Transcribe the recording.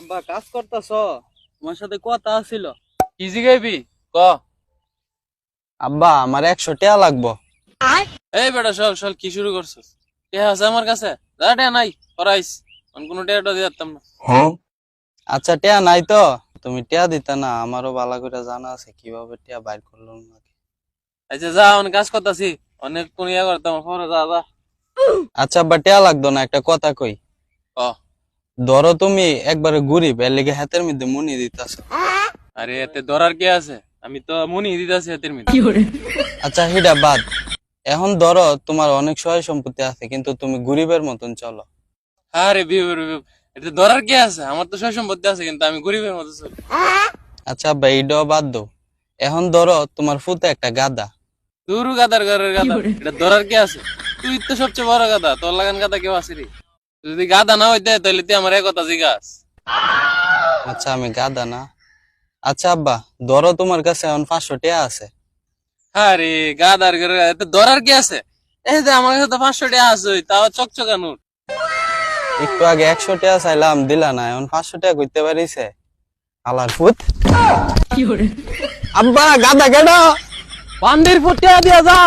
আব্বা কাজ করতেছ? তোমার সাথে কথা ছিল। কি জিগাইবি ক। আব্বা আমার 100 টাকা লাগবো। এই বেটা চল চল, কি শুরু করছিস? টেহা আছে আমার কাছে, যা টেহা নাই করাইস, কোনো টেহাটা দিয়ে দিতাম না। আচ্ছা টাকা নাই তো তুমি টাকা দিতা না? আমারও ভালো করে জানা আছে কিভাবে টাকা বাইর করলো নাকি। আচ্ছা যা, অনেক কাজ করতেছি, অনেক কোন ইয়া করতাম, পরে যা যা। আচ্ছা আব্বা টাকা লাগতো না, একটা কথা কই। ক। ধরো তুমি একবারে গরিব, এর লেগে হাতের মধ্যে মুনি দিতাছ। আরে এতে ধরার কি আছে, আমি তো মনি দিতেছি হাতের মধ্যে। আচ্ছা হিডা বাদ, এখন ধরো তোমার অনেক সহায় সম্পত্তি আছে কিন্তু তুমি গরিবের মতন চলো। আরে বিউ, এতে ধরার কি আছে, আমার তো সয় সম্পত্তি আছে কিন্তু আমি গরিবের মতো চলি। আচ্ছা আব্বা এইটাও বাদ দাও, এখন ধরো তোমার ফুতে একটা গাদা। দুরু গাদার ঘরের গাদা, এটা ধরার কি আছে? তুই তো সবচেয়ে বড় গাদা, তোর লাগান গাদা কেউ আছে রে? তুই যদি গাদা না হইতে তাহলে তুই আমার এক কথা জিগাস। আচ্ছা আমি গাদা না। আচ্ছা আব্বা ধরো তোমার কাছে এখন 500 টাকা আছে। আরে গাদার ঘরের গাদা, এতে ধরার কি আছে? এই যে আমার কাছে তো 500 টাকা আছে, তাও চকচকা নোট। একটু আগে 100 টাকা চাইলাম দিলা না, এখন 500 টাকা করতে পারিছে আলার ফুত। আব্বা গাদা কেন? বান্দির ফুটিয়া দিয়া যা।